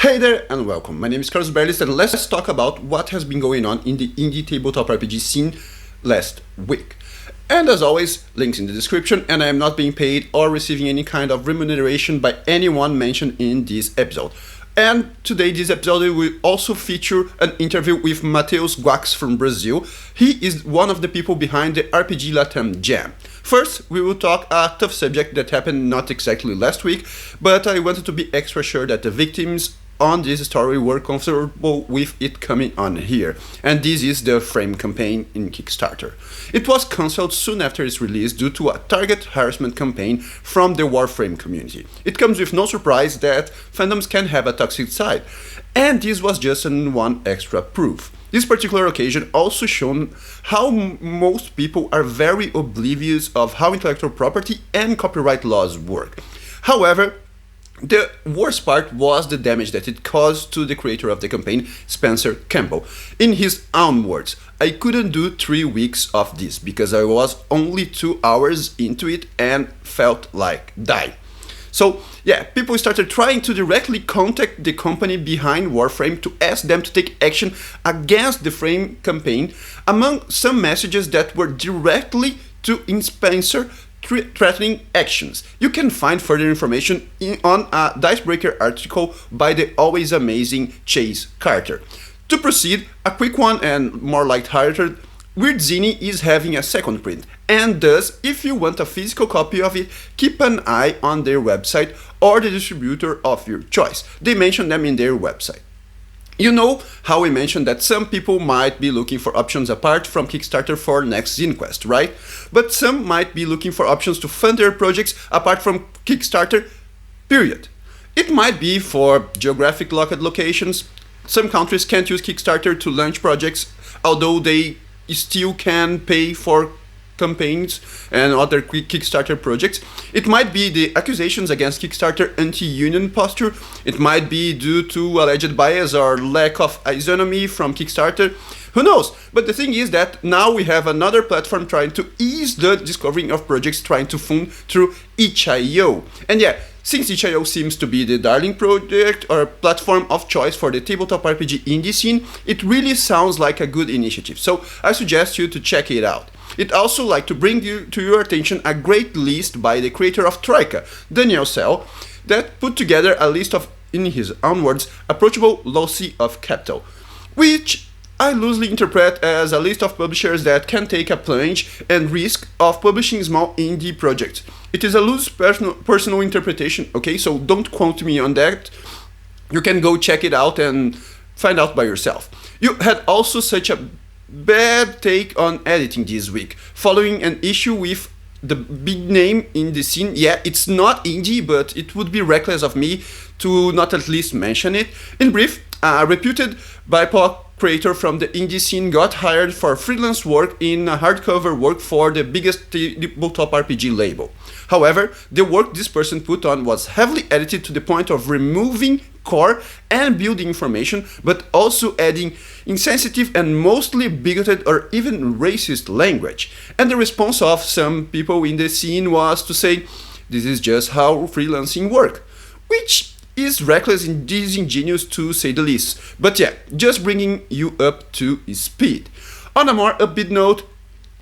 Hey there and welcome, my name is Carlos Berlis and let's talk about what has been going on in the indie tabletop RPG scene last week. And as always, links in the description, and I am not being paid or receiving any kind of remuneration by anyone mentioned in this episode. And today this episode will also feature an interview with Matheus Guax from Brazil. He is one of the people behind the RPG LATAM Jam. First, we will talk a tough subject that happened not exactly last week, but I wanted to be extra sure that the victims on this story were comfortable with it coming on here, and this is the Frame campaign in Kickstarter. It was cancelled soon after its release due to a target harassment campaign from the Warframe community. It comes with no surprise that fandoms can have a toxic side, and this was just one extra proof. This particular occasion also shown how most people are very oblivious of how intellectual property and copyright laws work. However, the worst part was the damage that it caused to the creator of the campaign, Spencer Campbell. In his own words, I couldn't do 3 weeks of this because I was only 2 hours into it and felt like dying. So yeah, people started trying to directly contact the company behind Warframe to ask them to take action against the Frame campaign, among some messages that were directly to Spencer threatening actions. You can find further information on a Dicebreaker article by the always amazing Chase Carter. To proceed, a quick one and more light-hearted, Wyrd Science is having a second print, and thus, if you want a physical copy of it, keep an eye on their website or the distributor of your choice. They mention them in their website. You know how we mentioned that some people might be looking for options apart from Kickstarter for next ZineQuest, right? But some might be looking for options to fund their projects apart from Kickstarter, period. It might be for geographic locked locations. Some countries can't use Kickstarter to launch projects, although they still can pay for campaigns and other Kickstarter projects. It might be the accusations against Kickstarter anti-union posture. It might be due to alleged bias or lack of isonomy from Kickstarter. Who knows? But the thing is that now we have another platform trying to ease the discovering of projects trying to fund through itch.io. And yeah, since itch.io seems to be the darling project or platform of choice for the tabletop RPG indie scene, it really sounds like a good initiative. So I suggest you to check it out. I'd also like to bring to your attention a great list by the creator of Troika, Daniel Sell, that put together a list of, in his own words, approachable Loci of capital, which I loosely interpret as a list of publishers that can take a plunge and risk of publishing small indie projects. It is a loose personal interpretation, okay, so don't quote me on that. You can go check it out and find out by yourself. You had also such a bad take on editing this week, following an issue with the big name in the scene. Yeah, it's not indie, but it would be reckless of me to not at least mention it. In brief, a reputed BIPOC creator from the indie scene got hired for freelance work in hardcover work for the biggest tabletop RPG label. However, the work this person put on was heavily edited to the point of removing core and building information, but also adding insensitive and mostly bigoted or even racist language. And the response of some people in the scene was to say, this is just how freelancing works, which is reckless and disingenuous to say the least. But yeah, just bringing you up to speed. On a more upbeat note,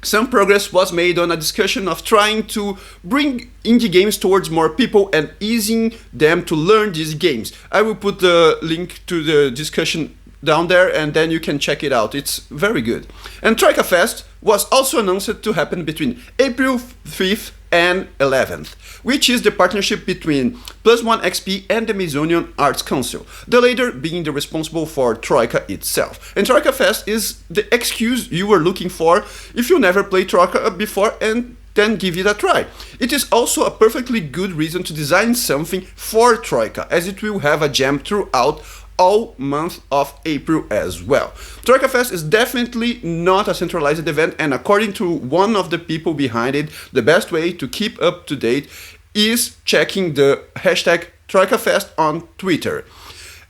some progress was made on a discussion of trying to bring indie games towards more people and easing them to learn these games. I will put the link to the discussion down there and then you can check it out. It's very good. And TroikaFest was also announced to happen between April 5th and 11th, which is the partnership between Plus One XP and the Amazonian Arts Council, the latter being the responsible for Troika itself. And TroikaFest is the excuse you were looking for if you never played Troika before and then give it a try. It is also a perfectly good reason to design something for Troika, as it will have a jam throughout all month of April as well. TroikaFest is definitely not a centralized event, and according to one of the people behind it, the best way to keep up to date is checking the hashtag TroikaFest on Twitter.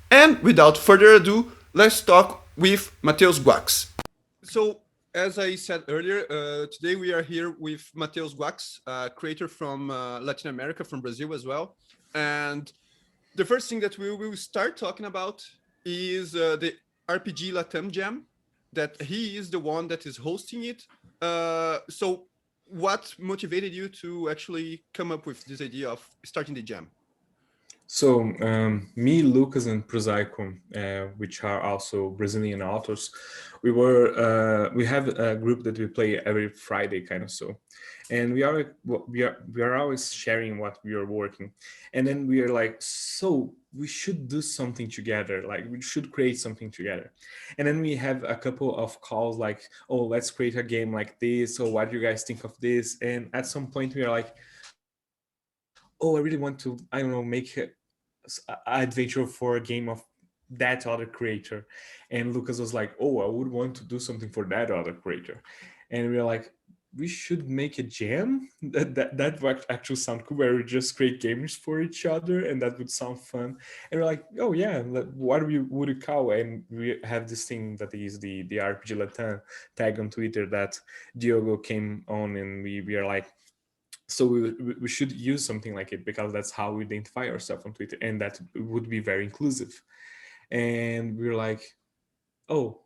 And without further ado, let's talk with Matheus Guax. So, as I said earlier, today we are here with Matheus Guax, creator from Latin America, from Brazil as well. And The first thing that we will start talking about is the RPG LATAM Jam, that he is the one that is hosting it. So what motivated you to actually come up with this idea of starting the jam? So, me, Lucas, and Prosaico, which are also Brazilian authors, we have a group that we play every Friday, kind of so, and we are always sharing what we are working, and then we are like, so we should do something together, like we should create something together, and then we have a couple of calls like, oh, let's create a game like this. So, what do you guys think of this? And at some point, we are like, oh, I really want to, I don't know, make adventure for a game of that other creator. And Lucas was like, oh, I would want to do something for that other creator. And we were like, we should make a jam that would actually sound cool, where we just create games for each other, and that would sound fun. And we're like, oh yeah, what would we call it? And we have this thing that is the RPG Latam tag on Twitter that Diogo came on, and we are like, so we should use something like it, because that's how we identify ourselves on Twitter, and that would be very inclusive. And we were like, oh,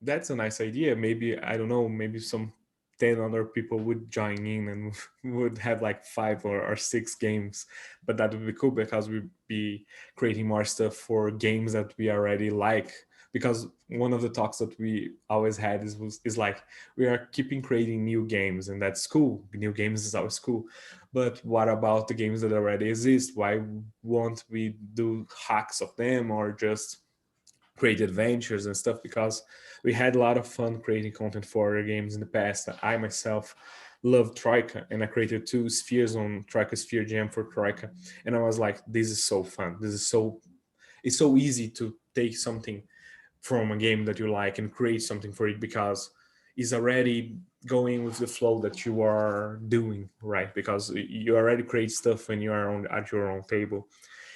that's a nice idea. Maybe, I don't know, maybe some 10 other people would join in, and would have like 5 or 6 games. But that would be cool, because we'd be creating more stuff for games that we already like. Because one of the talks that we always had is like, we are keeping creating new games, and that's cool. New games is always cool. But what about the games that already exist? Why won't we do hacks of them, or just create adventures and stuff? Because we had a lot of fun creating content for other games in the past. I myself love Troika, and I created 2 spheres on Troika Sphere Jam for Troika, and I was like, this is so fun. It's so easy to take something from a game that you like and create something for it, because it's already going with the flow that you are doing, right? Because you already create stuff when you are at your own table.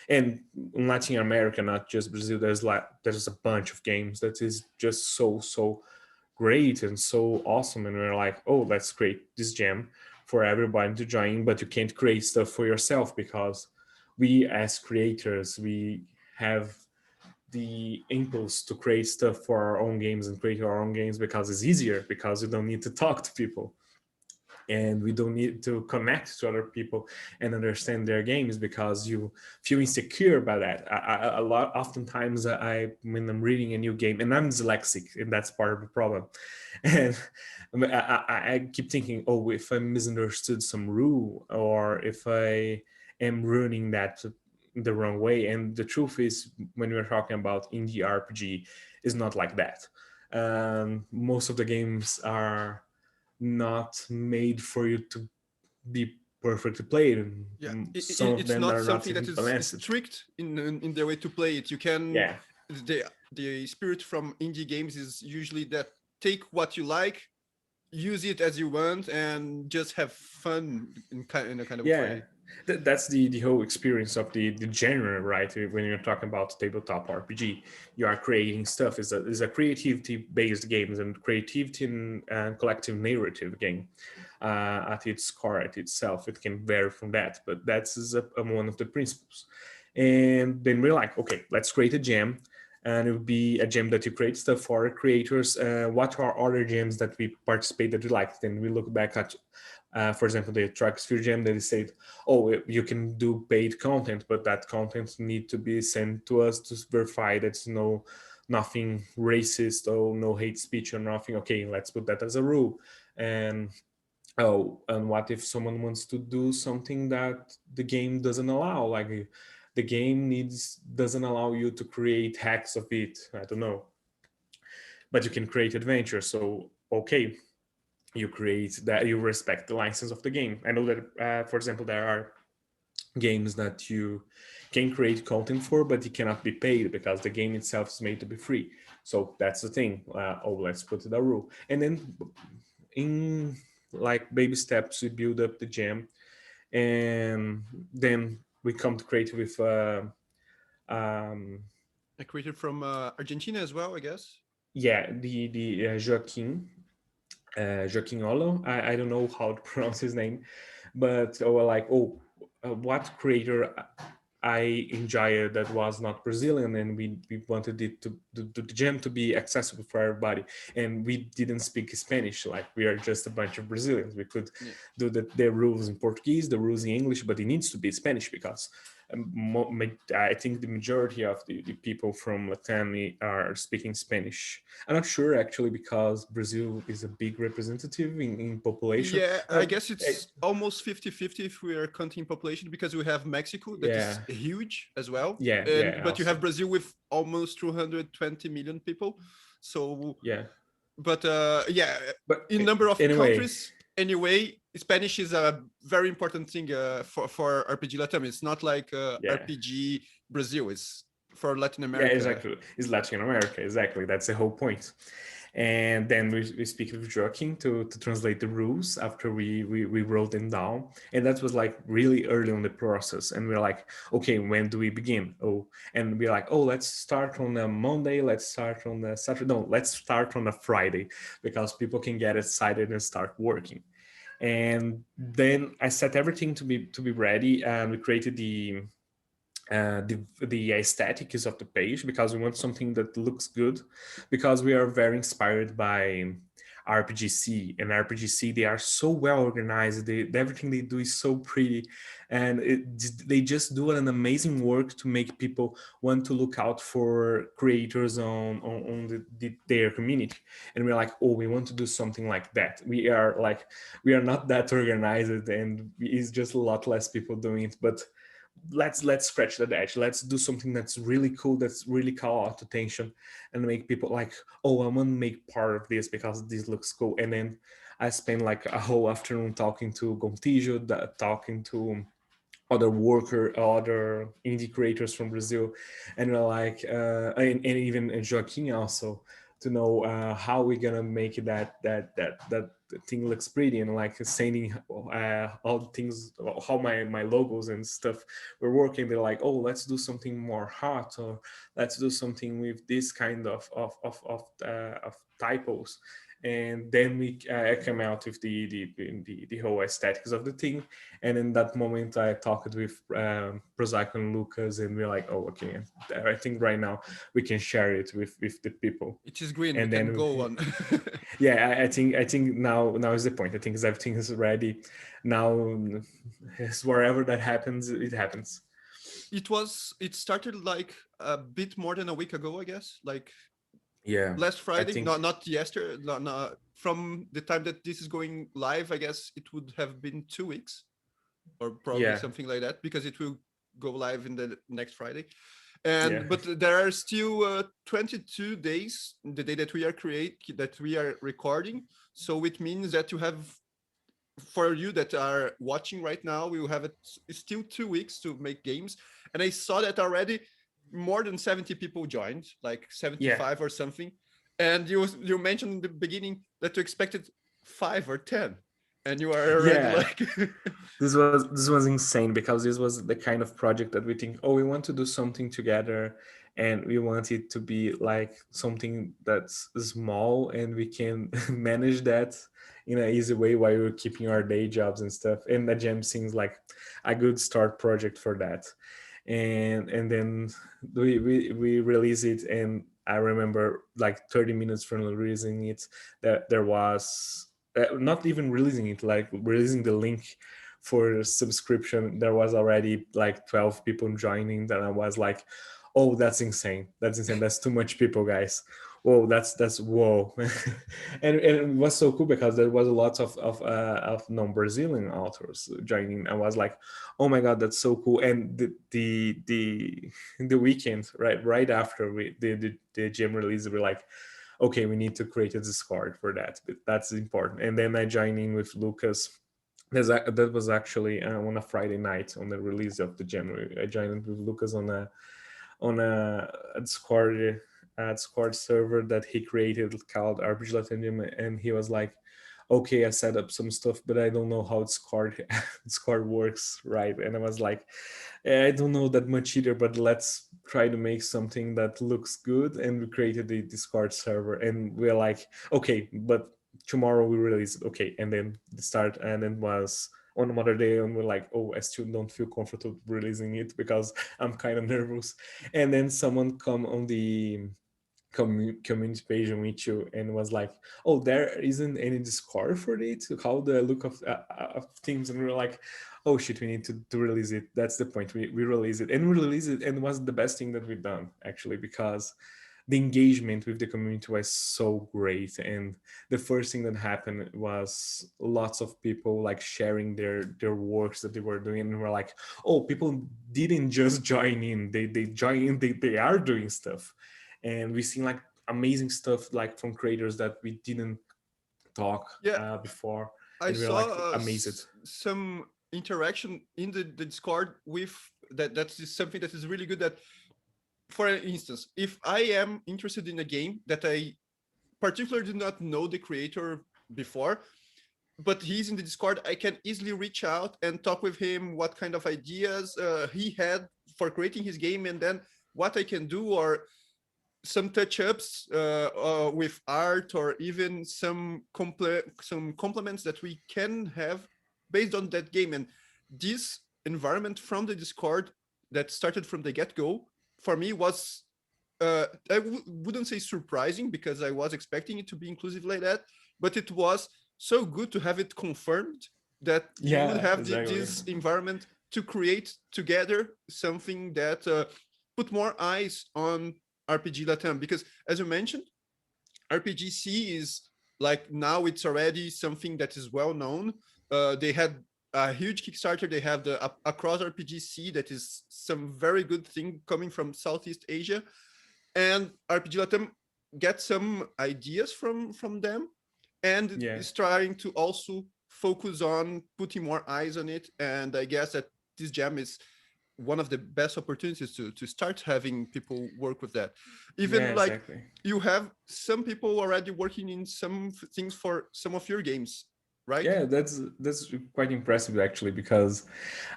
And in Latin America, not just Brazil, there's a bunch of games that is just so great and so awesome. And we're like, oh, let's create this jam for everybody to join. But you can't create stuff for yourself, because we as creators, we have the impulse to create stuff for our own games and create our own games, because it's easier, because you don't need to talk to people, and we don't need to connect to other people and understand their games, because you feel insecure about that. A lot, oftentimes, when I'm reading a new game, and I'm dyslexic, and that's part of the problem, and I keep thinking, oh, if I misunderstood some rule, or if I am ruining that the wrong way. And the truth is, when we're talking about indie RPG, is not like that. Most of the games are not made for you to be perfectly played, Yeah, and some of it's them not are not something that even is balanced. strict in the way to play it. You can Yeah, the spirit from indie games is usually that take what you like, use it as you want, and just have fun in a kind of yeah. way. That's the whole experience of the genre, right? When you're talking about tabletop RPG, you are creating stuff. Is a creativity based games, and creativity and collective narrative game. At its core, at itself, it can vary from that, but that's one of the principles. And then we're like, okay, let's create a jam, and it would be a jam that you create stuff for creators. What are other jams that we participate that we like? Then we look back at, for example, the Tracksphere jam, that they said, oh, you can do paid content, but that content need to be sent to us to verify that's nothing racist, or no hate speech or nothing. Okay, let's put that as a rule. And oh, and what if someone wants to do something that the game doesn't allow? Like, the game doesn't allow you to create hacks of it. I don't know, but you can create adventure. So okay, you create that, you respect the license of the game. I know that, for example, there are games that you can create content for, but it cannot be paid, because the game itself is made to be free. So that's the thing. Oh, let's put it a rule, and then in like baby steps, we build up the jam, and then we come to create with um, I created from Argentina as well, I guess. yeah, the Joaquin Olo. I don't know how to pronounce his name, but we're like, oh, what creator I enjoyed that was not Brazilian, and we wanted it to the jam to be accessible for everybody. And we didn't speak Spanish, like we are just a bunch of Brazilians. We could Yeah. do the rules in Portuguese, the rules in English, but it needs to be Spanish because I think the majority of the people from Latam are speaking Spanish. I'm not sure actually because Brazil is a big representative in population. Yeah, I guess Eh, it's almost 50-50 if we are counting population, because we have Mexico that is yeah, huge as well. yeah, But you have also, Brazil with almost 220 million people. So, yeah. but yeah, But in number of anyway, countries, anyway, Spanish is a very important thing for RPG Latam. It's not like yeah, RPG Brazil. It's for Latin yeah, America. exactly. It's Latin America, exactly. That's the whole point. And then we speak with Joaquin to translate the rules after we wrote them down. And that was like really early on the process. And we're like, okay, when do we begin? Oh, and we're like, oh, let's start on a Monday. Let's start on a Saturday. No, let's start on a Friday because people can get excited and start working. And then I set everything to be ready, and we created the aesthetics of the page because we want something that looks good, because we are very inspired by RPGC, and RPGC, they are so well organized, everything they do is so pretty, and they just do an amazing work to make people want to look out for creators on their community. And we're like, oh, we want to do something like that. We are not that organized, and it's just a lot less people doing it, but let's scratch that edge. Let's do something that's really cool, that's really call out attention, and make people like, oh, I want to make part of this because this looks cool. And then I spent like a whole afternoon talking to Gontijo, talking to other indie creators from Brazil, and we're like, and even Joaquin also, to know how we're gonna make that thing looks pretty, and like sending all the things, how my logos and stuff were working. They're like, oh, let's do something more hot, or let's do something with this kind of typos. And then we came out with the whole aesthetics of the thing. And in that moment, I talked with Prozac and Lucas, and we're like, "Oh, okay. I think right now we can share it with the people." It is green. We And can then, go on. yeah, I think now is the point. I think everything is ready. Now, wherever that happens, it happens. It started like a bit more than a week ago, I guess. Like Yeah, last I Friday, think. not yesterday. No, from the time that this is going live, I guess it would have been 2 weeks, or probably Yeah, something like that, because it will go live in the next Friday. yeah, And but there are still 22 days, the day that we are recording. So it means that you have, for you that are watching right now, we will have still 2 weeks to make games. And I saw that already more than 70 people joined, like yeah. 75 or something. And you mentioned in the beginning that you expected 5 or 10, and you are already Yeah, like this was insane because this was the kind of project that we think, oh, we want to do something together, and we want it to be like something that's small, and we can manage that in an easy way while we're keeping our day jobs and stuff. And the jam seems like a good start project for that. And then we release it, and I remember like 30 minutes from releasing it that there was not even releasing it, like releasing the link for subscription, there was already like 12 people joining. Then I was like, oh, that's insane, that's too much people, guys. Whoa, that's whoa. And it was so cool because there was a lot of non-Brazilian authors joining. I was like, oh my god, that's so cool. And the weekend, right after the gym release, we're like, okay, we need to create a Discord for that. But that's important. And then I joined in with Lucas. That was actually on a Friday night on the release of the January. I joined with Lucas on a Discord server that he created called RPG LATAM Jam, and he was like, "Okay, I set up some stuff, but I don't know how Discord Discord works, right?" And I was like, I don't know that much either, but let's try to make something that looks good. And we created the Discord server, and we're like, okay, but tomorrow we release it. Okay, and then the start, and then was on another day, and we're like, oh, I still don't feel comfortable releasing it because I'm kind of nervous. And then someone come on the community page on you and was like, oh, there isn't any Discord for it, how the look of things. And we were like, oh shit, we need to release it. That's the point. We release it, and we release it, and it was the best thing that we've done, actually, because the engagement with the community was so great. And the first thing that happened was lots of people like sharing their works that they were doing, and we're like, oh, people didn't just join in, they join in, they are doing stuff. And we've seen like amazing stuff like from creators that we didn't talk Yeah, before, I and we're like saw amazed. some interaction in the Discord with that. That's something that is really good. That, for instance, if I am interested in a game that I particularly did not know the creator before, but he's in the Discord, I can easily reach out and talk with him what kind of ideas he had for creating his game, and then what I can do, or some touch-ups with art, or even some complements that we can have based on that game. And this environment from the Discord that started from the get-go for me was wouldn't say surprising, because I was expecting it to be inclusive like that, but it was so good to have it confirmed that you would Yeah, have exactly. this environment to create together something that put more eyes on RPG LATAM. Because, as you mentioned, RPGC is like, now it's already something that is well known. They had a huge Kickstarter. They have the Across RPGC, that is some very good thing coming from Southeast Asia, and RPG LATAM get some ideas from them, and Yeah. is trying to also focus on putting more eyes on it. And I guess that this jam is one of the best opportunities to start having people work with that. Yeah, Even like, exactly. you have some people already working in some things for some of your games, right? Yeah, that's quite impressive, actually, because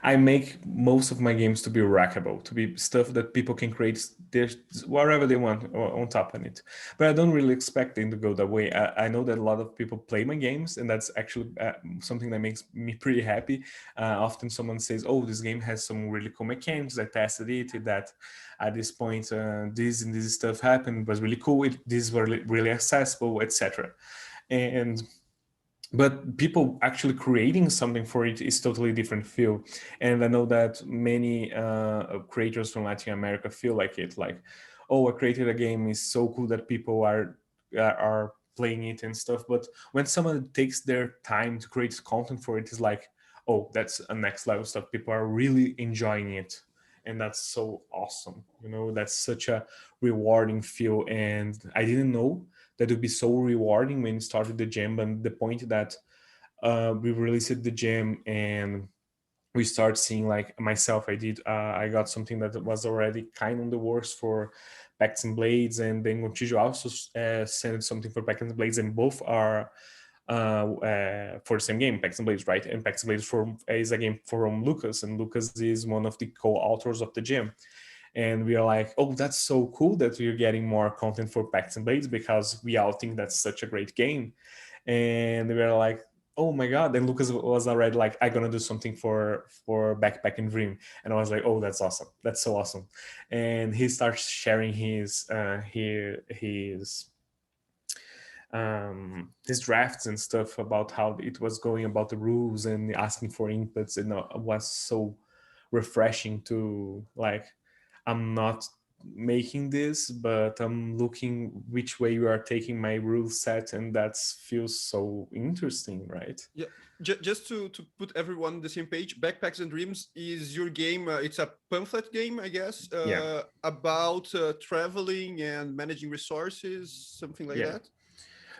I make most of my games to be rackable, to be stuff that people can create wherever they want on top of it. But I don't really expect them to go that way. I know that a lot of people play my games, and that's actually something that makes me pretty happy. Often someone says, "Oh, this game has some really cool mechanics. I tested it. That at this point, this and this stuff happened. It was really cool. This were really accessible, etc." And but people actually creating something for it is totally different feel. And I know that many creators from Latin America feel like it, like, oh, I created a game, is so cool that people are playing it and stuff. But when someone takes their time to create content for it, is like, oh, that's a next level stuff. People are really enjoying it, and that's so awesome. That's such a rewarding feel. And I didn't know that would be so rewarding when we started the jam. And the point that we released the jam and we start seeing, like myself, I got something that was already kind of in the works for Packs and Blades, and then Gontijo also sent something for Packs and Blades, and both are for the same game, Packs and Blades, right? And Packs and Blades is a game from Lucas, and Lucas is one of the co-authors of the jam. And we are like, oh, that's so cool that we're getting more content for Packs and Blades, because we all think that's such a great game. And we are like, oh my god. And Lucas was already like, I'm gonna do something for Backpack and Dream. And I was like, oh, that's awesome, that's so awesome. And he starts sharing his drafts and stuff about how it was going, about the rules, and asking for inputs. And it was so refreshing to, like, I'm not making this, but I'm looking which way you are taking my rule set, and that feels so interesting, right? Yeah, just to put everyone on the same page, Backpacks and Dreams is your game. It's a pamphlet game, I guess, Yeah, about traveling and managing resources, something like yeah.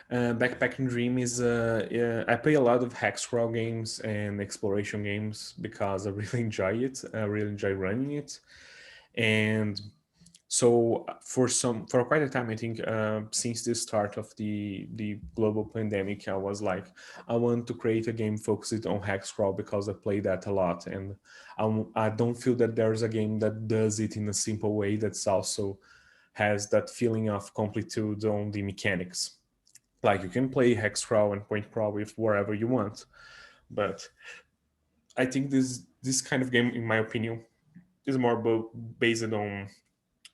that. Backpacking Dream is yeah, I play a lot of hex crawl games and exploration games because I really enjoy it. I really enjoy running it. And so for quite a time, I think, since the start of the global pandemic, I was like, I want to create a game focused on hex crawl, because I play that a lot. And I don't feel that there's a game that does it in a simple way, that's also has that feeling of completude on the mechanics. Like, you can play hex crawl and point crawl with wherever you want, but I think this kind of game, in my opinion, is more based on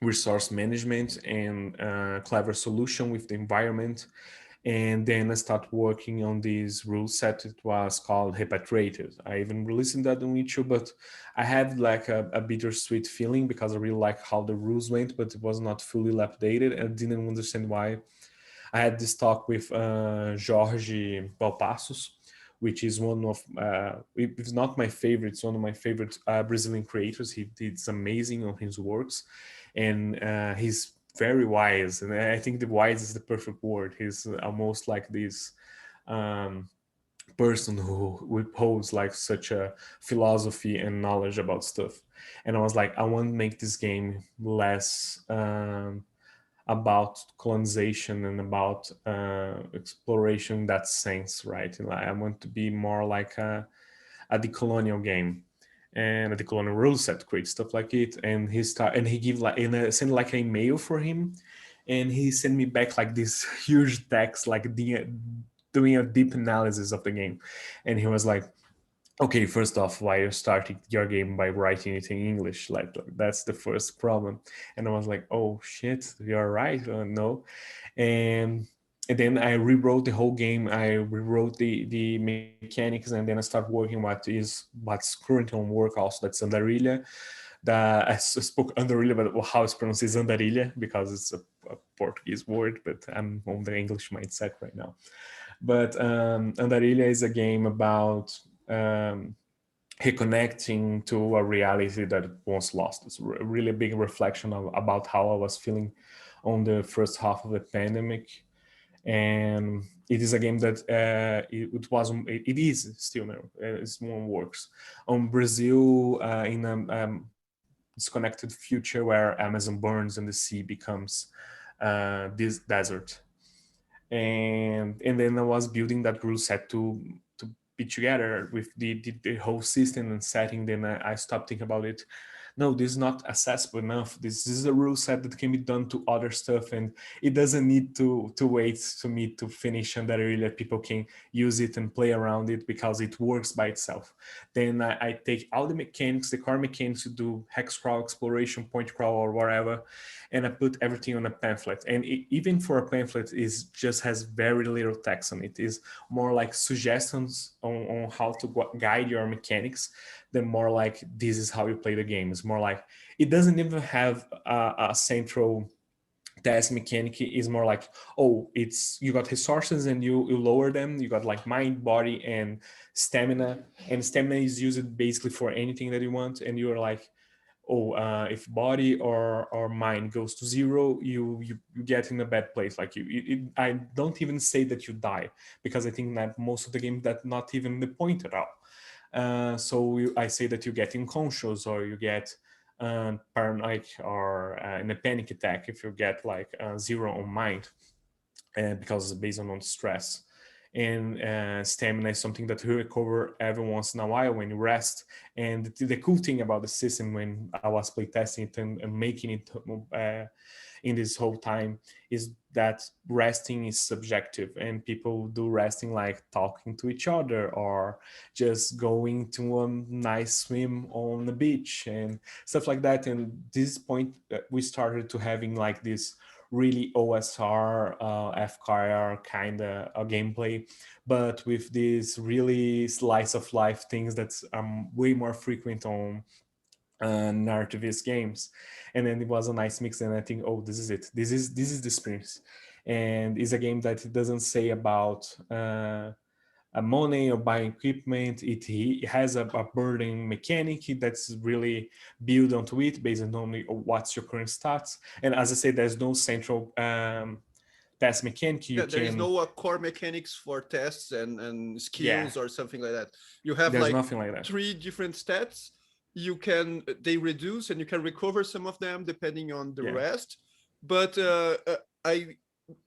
resource management and clever solution with the environment. And then I started working on this rule set. It was called Repatriated. I even released that on YouTube, but I had like a bittersweet feeling because I really like how the rules went, but it was not fully updated. I didn't understand why. I had this talk with Jorge Balpassos, which is one of, if it's not my favorite, it's one of my favorite Brazilian creators. He did amazing on his works, and he's very wise. And I think the wise is the perfect word. He's almost like this um, person who holds like such a philosophy and knowledge about stuff. And I was like, I want to make this game less about colonization and about exploration in that sense, right? And I want to be more like a decolonial game and a decolonial rule set, create stuff like it. And he give like, and I sent like an email for him, and he sent me back like this huge text, like doing a deep analysis of the game. And he was like, okay, first off, why you're starting your game by writing it in English? Like that's the first problem. And I was like, oh shit, you're right. No. And and then I rewrote the whole game. I rewrote the mechanics, and then I started working what's currently on work also. That's Andarilha. I spoke Andarilha, but how it's pronounced is Andarilha because it's a Portuguese word. But I'm on the English mindset right now. But Andarilha is a game about um, reconnecting to a reality that once lost. It's really a big reflection about how I was feeling on the first half of the pandemic. And it is a game that it is still now. It's one works on Brazil in a disconnected future where Amazon burns and the sea becomes this desert. And then I was building that rule set to be together with the whole system and setting. Then I stopped thinking about it. No, this is not accessible enough. This is a rule set that can be done to other stuff, and it doesn't need to wait to me to finish, and that really people can use it and play around it because it works by itself. Then I take all the mechanics, the core mechanics to do hex crawl, exploration, point crawl, or whatever, and I put everything on a pamphlet. And even for a pamphlet, is just has very little text on it. Is more like suggestions on how to guide your mechanics than more like this is how you play the game. It's more like it doesn't even have a central task mechanic. Is more like, oh, it's you got resources and you lower them. You got like mind, body, and stamina, and stamina is used basically for anything that you want. And you're like, oh, if body or mind goes to zero, you get in a bad place. Like I don't even say that you die, because I think that most of the game that's not even the point at all. I say that you get unconscious, or you get paranoid, or in a panic attack if you get like zero on mind, because it's based on stress. And stamina is something that you recover every once in a while when you rest. And the cool thing about the system when I was playtesting it and making it in this whole time is that resting is subjective, and people do resting like talking to each other or just going to a nice swim on the beach and stuff like that. And this point we started to having like this really OSR, FKR kind of a gameplay, but with these really slice of life things that's way more frequent on narrativist games. And then it was a nice mix, and I think, oh, this is it. This is the experience, and it's a game that it doesn't say about money or buying equipment. It has a burden mechanic that's really built onto it based on only what's your current stats. And as I said, there's no central task mechanic. You There is can, no core mechanics for tests and yeah, skills or something like that. You have there's like nothing like that. 3 different stats. They reduce and you can recover some of them depending on the Yeah. rest. But I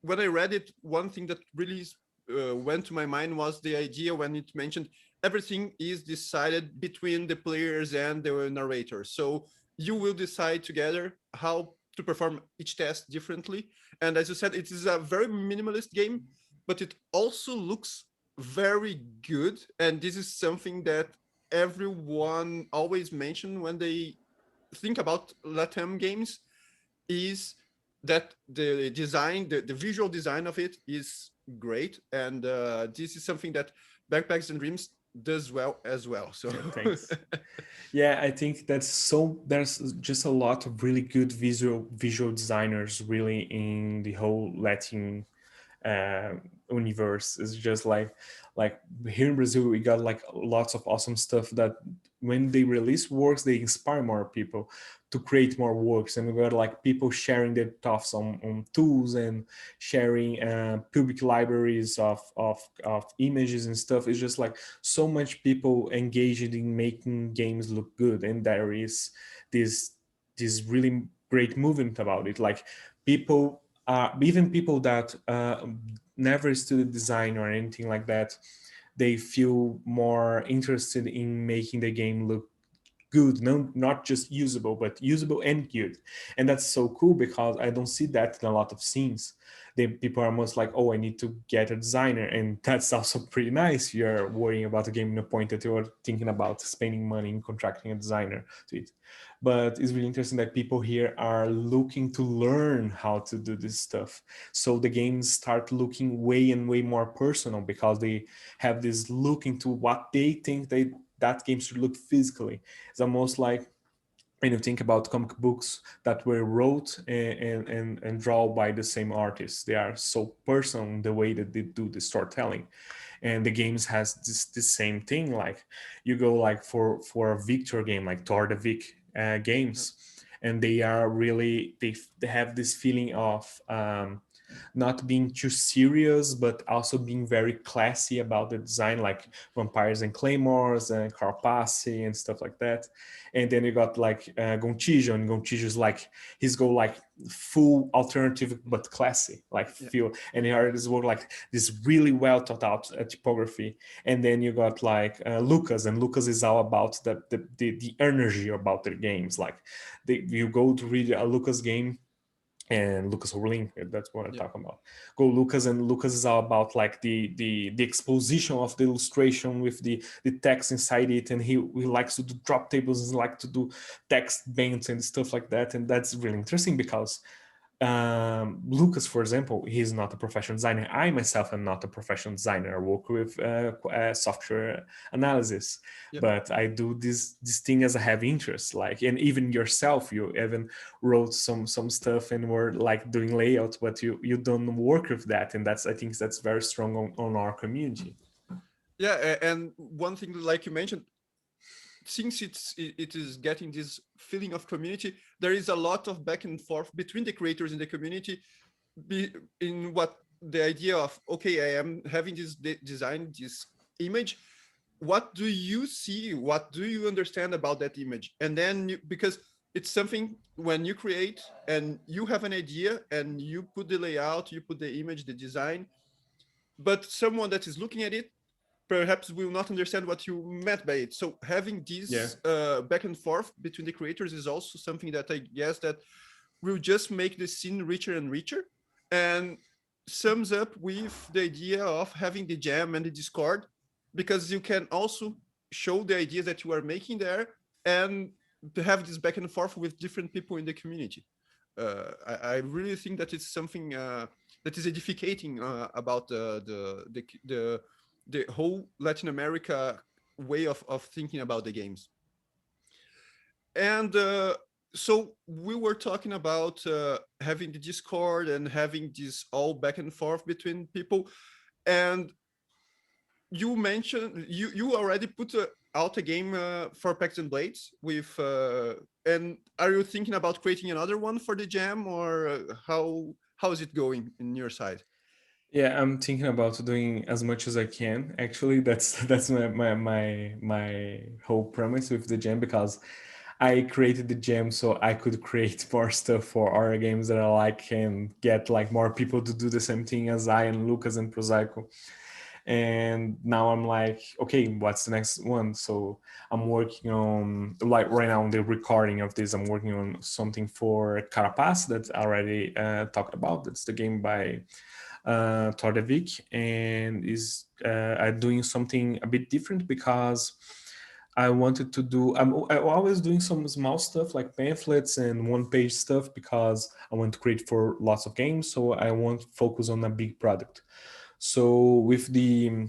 when I read it, one thing that really went to my mind was the idea when it mentioned everything is decided between the players and the narrator. So you will decide together how to perform each test differently. And as you said, it is a very minimalist game, but it also looks very good. And this is something that everyone always mention when they think about LATAM games is that the design, the visual design of it is great, and this is something that Backpacks and Dreams does well as well. So Thanks. Yeah, I think there's just a lot of really good visual designers really in the whole Latin uh, universe. Is just like here in Brazil we got like lots of awesome stuff that when they release works they inspire more people to create more works, and we got like people sharing their thoughts on tools and sharing public libraries of images and stuff. It's just like so much people engaged in making games look good, and there is this really great movement about it. Like people, even people that never studied design or anything like that, they feel more interested in making the game look good, no, not just usable, but usable and good. And that's so cool because I don't see that in a lot of scenes. People are most like, oh, I need to get a designer, and that's also pretty nice. You're worrying about a game in a point that you're thinking about spending money in contracting a designer to it. But it's really interesting that people here are looking to learn how to do this stuff. So the games start looking way and way more personal because they have this look into what they think that game should look physically. It's almost like when you think about comic books that were wrote and drawn by the same artists. They are so personal in the way that they do the storytelling. And the games has this same thing. Like you go like for a Victor game like Tor the Vic games, and they are really they have this feeling of not being too serious, but also being very classy about the design, like vampires and claymores and carapace and stuff like that. And then you got like Gontijo, and Gontijo's like he's go like full alternative but classy, like feel, and here is work like this really well thought out typography. And then you got like Lucas, and Lucas is all about the energy about their games. Like you go to read a Lucas game, and Lucas Orling, that's what I'm talking about. Go Lucas, and Lucas is all about like the exposition of the illustration with the text inside it, and he likes to do drop tables and like to do text bands and stuff like that, and that's really interesting because Lucas, for example, he's not a professional designer. I myself am not a professional designer. I work with software analysis, but I do this thing as a heavy interest. Like, and even yourself, you even wrote some stuff and were like doing layouts, but you don't work with that, and I think that's very strong on our community. Yeah, and one thing like you mentioned, since it is getting this feeling of community, there is a lot of back and forth between the creators in the community in what the idea of, okay, I am having this design, this image, what do you see, what do you understand about that image? And then because it's something when you create and you have an idea and you put the layout, you put the image, the design, but someone that is looking at it perhaps will not understand what you meant by it. So having this back and forth between the creators is also something that I guess that will just make the scene richer and richer, and sums up with the idea of having the jam and the Discord, because you can also show the ideas that you are making there and to have this back and forth with different people in the community. I really think that it's something that is edificating about the whole Latin America way of thinking about the games. And so we were talking about having the Discord and having this all back and forth between people. And you mentioned you already put out a game for Packs and Blades with, and are you thinking about creating another one for the jam, or how is it going in your side? Yeah, I'm thinking about doing as much as I can. Actually, that's my whole premise with the jam, because I created the jam so I could create more stuff for our games that I like and get like more people to do the same thing as I and Lucas and Prosaico. And now I'm like, okay, what's the next one? So I'm working on, like right now on the recording of this, I'm working on something for Carapace that I already talked about. That's the game by Tordevik, and is doing something a bit different because I wanted to do. I'm always doing some small stuff like pamphlets and one-page stuff because I want to create for lots of games. So I want to focus on a big product. So with the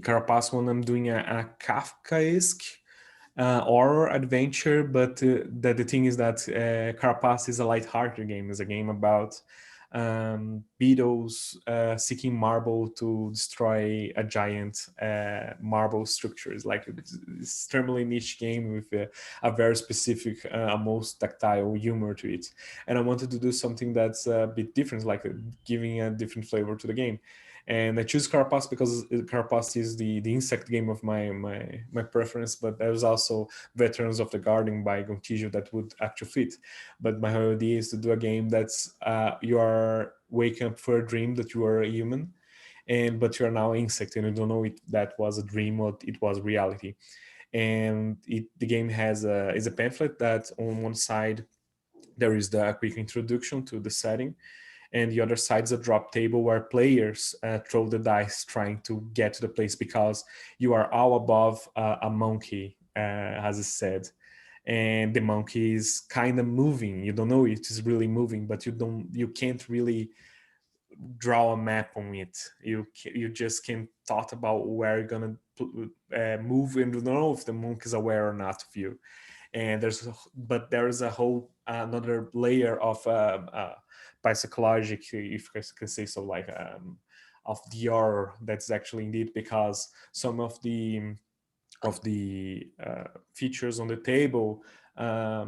Carapace one, I'm doing a Kafkaesque horror adventure, but the thing is that Carapace is a light-hearted game. It's a game about beetles seeking marble to destroy a giant marble structure. It's like it's extremely niche game with a very specific, almost tactile humor to it. And I wanted to do something that's a bit different, like giving a different flavor to the game. And I choose Carapace because Carapace is the insect game of my preference, but there's also Veterans of the Garden by Gontijo that would actually fit. But my whole idea is to do a game that's you are waking up for a dream that you are a human, and but you are now an insect and you don't know if that was a dream or it was reality. And the game has is a pamphlet that on one side there is the quick introduction to the setting, and the other side is a drop table where players throw the dice trying to get to the place because you are all above a monkey, as it said, and the monkey is kind of moving. You don't know it is really moving, but you can't really draw a map on it. You just can thought about where you're gonna move, and you don't know if the monkey is aware or not of you. And but there is a whole another layer of psychological, if I can say so, like of the horror that's actually indeed, because some of the features on the table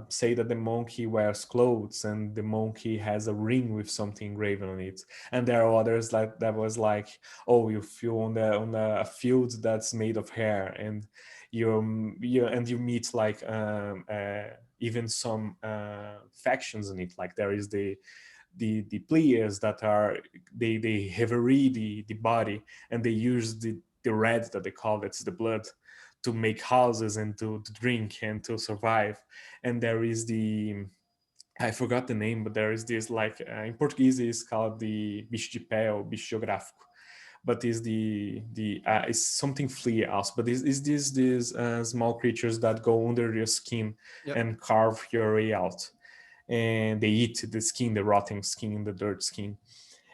say that the monkey wears clothes and the monkey has a ring with something engraven on it, and there are others like that was like, oh, you feel on a field that's made of hair, and you meet like even some factions in it, like there is the players that are they have the body, and they use the red that they call it's the blood to make houses and to drink and to survive. And there is the I forgot the name, but there is this like in Portuguese it's called the bicho de pé or bicho geográfico, but is the it's something flea also, but is these small creatures that go under your skin Yeah. and carve your way out, and they eat the skin, the rotten skin, the dirt skin.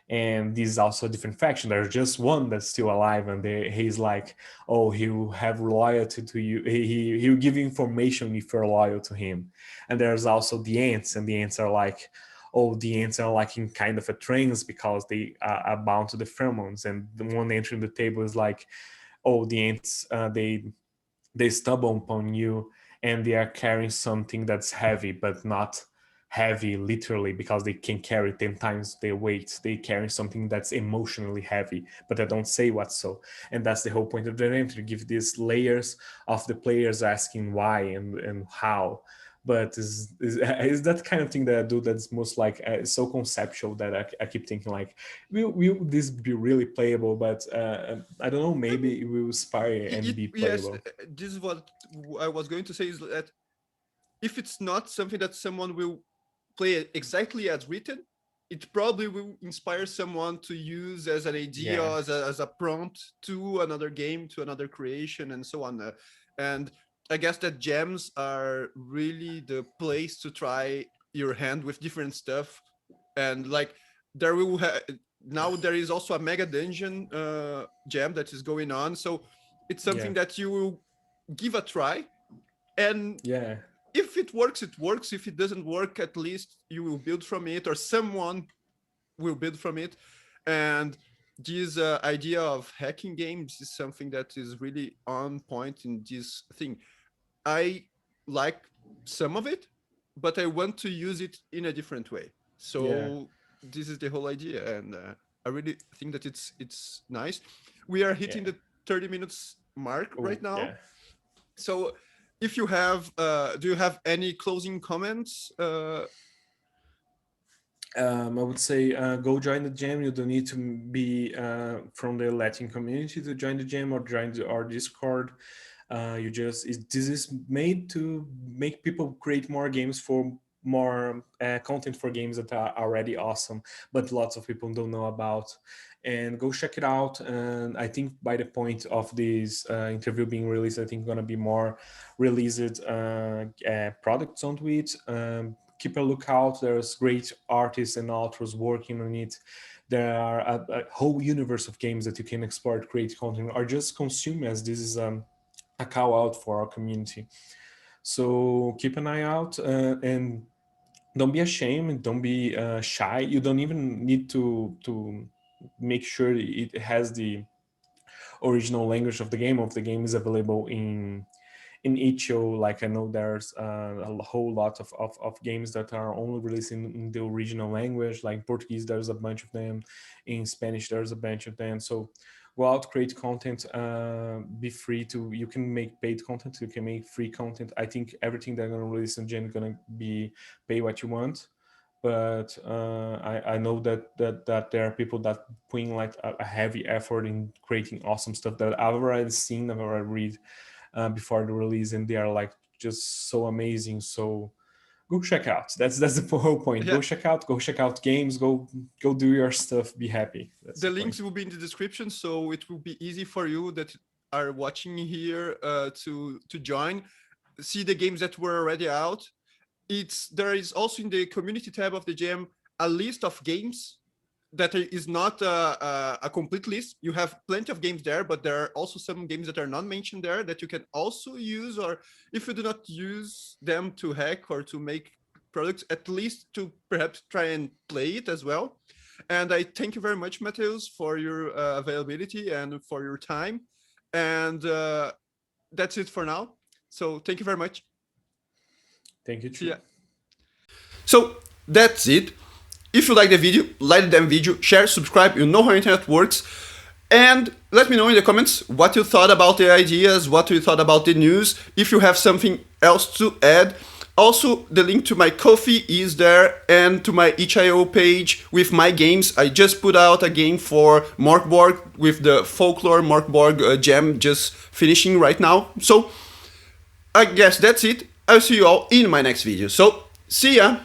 And this is also a different faction. There's just one that's still alive, and he's like, oh, he'll have loyalty to you. He'll give you information if you're loyal to him. And there's also the ants, and the ants are like, oh, the ants are like in kind of a trance because they are bound to the pheromones. And the one entering the table is like, oh, the ants, they stumble upon you and they are carrying something that's heavy, but not heavy literally because they can carry 10 times their weight. They carry something that's emotionally heavy, but I don't say what so. And that's the whole point of the game, to give these layers of the players asking why and how. But is that kind of thing that I do that's most like so conceptual that I keep thinking like, will this be really playable? But I don't know, I mean, maybe it will inspire and be yes, playable. this is what I was going to say, is that if it's not something that someone will play exactly as written, it probably will inspire someone to use as an idea, Yeah, as a prompt to another game, to another creation, and so on. And I guess that jams are really the place to try your hand with different stuff. And like, there will now there is also a mega dungeon jam that is going on, so it's yeah, something that you will give a try, and yeah, if it works, it works. If it doesn't work, at least you will build from it, or someone will build from it. And this idea of hacking games is something that is really on point in this thing. I like some of it, but I want to use it in a different way. yeah, So this is the whole idea, and I really think that it's nice. We are yeah. hitting the 30 minutes mark Oh, right now. yeah. So if you have do you have any closing comments? I would say go join the jam. You don't need to be from the Latin community to join the jam or join our Discord. This is made to make people create more games for more content for games that are already awesome, but lots of people don't know about. And go check it out. And I think by the point of this interview being released, I think gonna be more released products onto it. Keep a lookout. There's great artists and authors working on it. There are a whole universe of games that you can explore, create content, or just consume, as this is a call out for our community. So keep an eye out, and don't be ashamed, don't be shy. You don't even need to make sure it has the original language of the game. Of the game is available in itch.io. Like I know there's a whole lot of games that are only released in the original language. Like in Portuguese, there's a bunch of them. In Spanish, there's a bunch of them. So go out, create content, be free to, you can make paid content, you can make free content. I think everything they're going to release in Gen is going to be pay what you want. But I know that there are people that putting like a heavy effort in creating awesome stuff that I've already seen, I've already read before the release, and they are like just so amazing. So go check out. That's the whole point. Yeah. Go check out games. Go do your stuff. Be happy. That's the the links point. will be in the description, so it will be easy for you that are watching here to join, see the games that were already out. There is also in the community tab of the jam a list of games that is not a complete list. You have plenty of games there, but there are also some games that are not mentioned there that you can also use, or if you do not use them to hack or to make products, at least to perhaps try and play it as well. And I thank you very much, Matheus, for your availability and for your time. And that's it for now. So thank you very much. Thank you too. Yeah. So that's it. If you like the video, like the damn video, share, subscribe, you know how internet works. And let me know in the comments what you thought about the ideas, what you thought about the news, if you have something else to add. Also, the link to my Ko-fi is there, and to my itch.io page with my games. I just put out a game for Morkborg with the Folklore Morkborg Jam just finishing right now. So I guess that's it. I'll see you all in my next video. So, see ya!